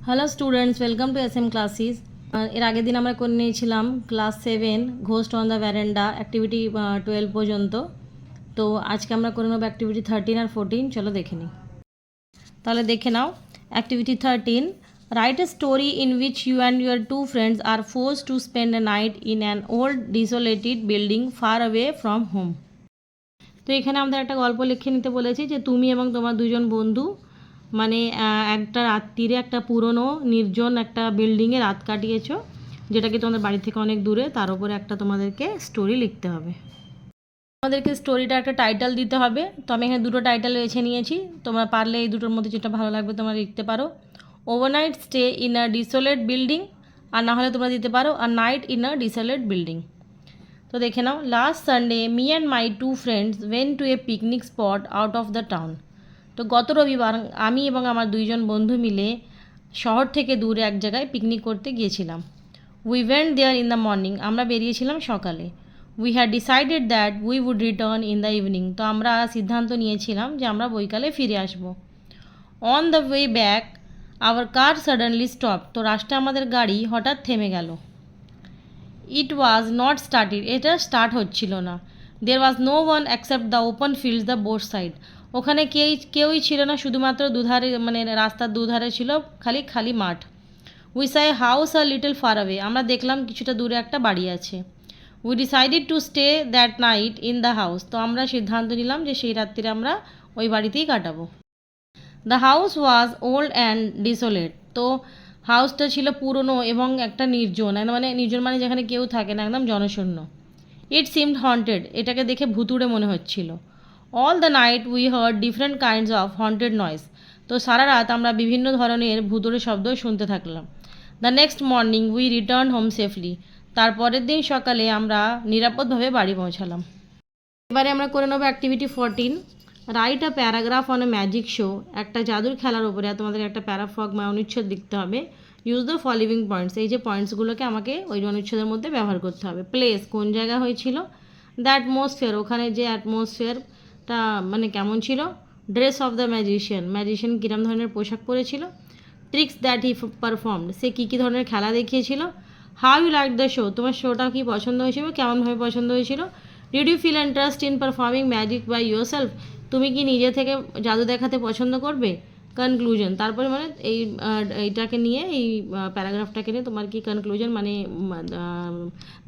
Hello students, welcome to SM classes. এর আগের দিন আমরা করে নিয়েছিলাম class 7 ghost on the veranda activity 12 পর্যন্ত। তো আজকে আমরা করে নেব অ্যাক্টিভিটি 13 আর 14। চলো দেখে নিই। তাহলে দেখে নাও activity 13, write a story in which you and your two friends are forced to spend a night in an old desolated building far away from home. তো এখানে আমাদের একটা গল্প লিখে নিতে বলেছি যে তুমি এবং তোমার দুজন বন্ধু মানে একটা রাত্রিরে একটা পুরনো নির্জন একটা বিল্ডিংয়ে রাত কাটিয়েছো, যেটা কি তোমাদের বাড়ি থেকে অনেক দূরে। তার উপরে একটা তোমাদেরকে স্টোরি লিখতে হবে। আমাদেরকে স্টোরিটা একটা টাইটেল দিতে হবে। তো আমি এখানে দুটো টাইটেল বেছে নিয়েছি, তোমরা পারলে এই দুটোর মধ্যে যেটা ভালো লাগবে তোমরা লিখতে পারো। Overnight stay in a desolate building, আর না হলে তোমরা দিতে পারো a night in a desolate building. তো দেখে নাও, last Sunday me and my two friends went to a picnic spot out of the town. তো গত রবিবার আমি এবং আমার দুইজন বন্ধু মিলে শহর থেকে দূরে এক জায়গায় পিকনিক করতে গিয়েছিলাম। We went there in the morning, আমরা বেরিয়েছিলাম সকালে। We had decided that we would return in the evening, তো আমরা সিদ্ধান্ত নিয়েছিলাম যে আমরা বৈকালে ফিরে আসব। On the way back our car suddenly stop, তো রাস্তায় আমাদের গাড়ি হঠাৎ থেমে গেল। ইট ওয়াজ নট স্টার্টেড, এটা স্টার্ট হচ্ছিল না। There was no one accept the open fields the both side, ওখানে কেউই ছিল না, শুধুমাত্র দুধারে মানে রাস্তার দুধারে ছিল খালি খালি মাঠ। We Sai house a little far away, আমরা দেখলাম কিছুটা দূরে একটা বাড়ি আছে। We decided to stay that night in the house, তো আমরা সিদ্ধান্ত নিলাম যে সেই রাত্রিরে আমরা ওই বাড়িতেই কাটাবো। The house was old and desolate, তো হাউসটা ছিল পুরনো এবং একটা নির্জন, মানে নির্জন মানে যেখানে কেউ থাকে না, একদম জনশূন্য। ইট সিমড হন্টেড, এটাকে দেখে ভুতুড়ে মনে হচ্ছিল। All the night we heard different kinds of haunted noise, তো সারা রাত আমরা বিভিন্ন ধরনের ভুতুড়ে শব্দ শুনতে থাকলাম। The next morning we return home safely, তারপরের দিন সকালে আমরা নিরাপদভাবে বাড়ি পৌঁছালাম। এবারে আমরা করে নেবো activity 14, write a paragraph on a magic show, একটা জাদুর খেলার উপরে তোমাদের একটা প্যারাফ্রগ বা অনুচ্ছেদ লিখতে হবে। ইউজ দ্য ফলোইং পয়েন্টস, এই যে পয়েন্টসগুলোকে আমাকে ওই অনুচ্ছেদের মধ্যে ব্যবহার করতে হবে। প্লেস, কোন জায়গা হয়েছিল। দ্য অ্যাটমসফিয়ার, ওখানে যে অ্যাটমসফিয়ারটা মানে কেমন ছিল। Dress of the magician, magician কীরম ধরনের পোশাক পরেছিল। ট্রিক্স দ্যাট হি পারফর্মড, সে কী কী ধরনের খেলা দেখিয়েছিল। How you like the show, তোমার শোটা কি পছন্দ হয়েছিল, কেমনভাবে পছন্দ হয়েছিল। Did you feel interest in performing magic by yourself, তুমি কি নিজে থেকে জাদু দেখাতে পছন্দ করবে। কনক্লুশন, তারপরে মানে এইটাকে নিয়ে এই প্যারাগ্রাফটাকে নিয়ে তোমার কি কনক্লুশন মানে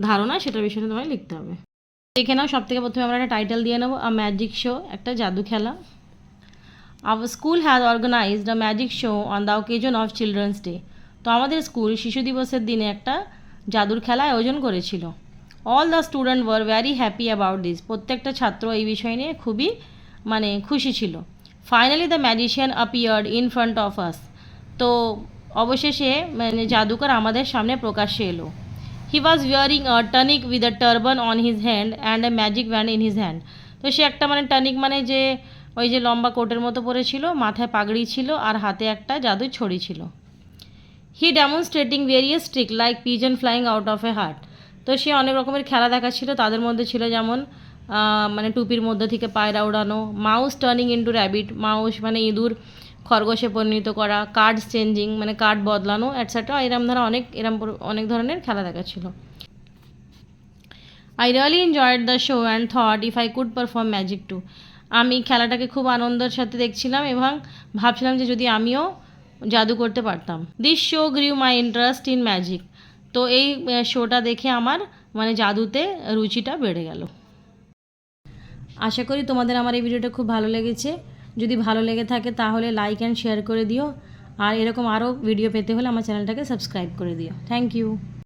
ধারণা, সেটার বিষয়ে তোমায় লিখতে হবে। দেখে নাও, সব থেকে প্রথমে আমরা একটা টাইটেল দিয়ে নেবো, আ ম্যাজিক শো, একটা জাদু খেলা। Our school has organised a magic show on the occasion of children's day, তো আমাদের স্কুল শিশু দিবসের দিনে একটা জাদুর খেলা আয়োজন করেছিল। All the student were very happy about this, প্রত্যেকটা ছাত্র এই বিষয় নিয়ে খুবই মানে খুশি ছিল। Finally the magician appeared in front of us, তো অবশেষে মানে জাদুকর আমাদের সামনে প্রকাশ্যে এলো। He was wearing a tunic with a turban on his hand and a magic band in his hand, তো সে একটা মানে টনিক মানে যে ওই যে লম্বা কোটের মতো পরেছিল, মাথায় পাগড়ি ছিল আর হাতে একটা জাদুর ছড়ি ছিল। He demonstrating various trick like pigeon flying out of a hat, তো সে অনেক রকমের খেলা দেখাচ্ছিল, তাদের মধ্যে ছিল যেমন মানে টুপির মধ্যে থেকে পায়রা উড়ানো, mouse turning into rabbit, mouse মানে ইঁদুর খরগোশে পরিণত করা, কার্ডস চেঞ্জিং মানে কার্ড বদলানো অ্যাটসেট্রা, অনেক ধরনের খেলা দেখাচ্ছিল। I really enjoyed the show and thought if I could perform magic too, আমি খেলাটাকে খুব আনন্দের সাথে দেখছিলাম এবং ভাবছিলাম যে যদি আমিও জাদু করতে পারতাম। This show গ্রিউ my interest in magic, তো এই শোটা দেখে আমার মানে জাদুতে রুচিটা বেড়ে গেল। আশা করি তোমাদের আমার এই ভিডিওটা খুব ভালো লেগেছে। যদি ভালো লেগে থাকে তাহলে লাইক অ্যান্ড শেয়ার করে দিও, আর এরকম আরও ভিডিও পেতে হলে আমার চ্যানেলটাকে সাবস্ক্রাইব করে দিও। Thank you.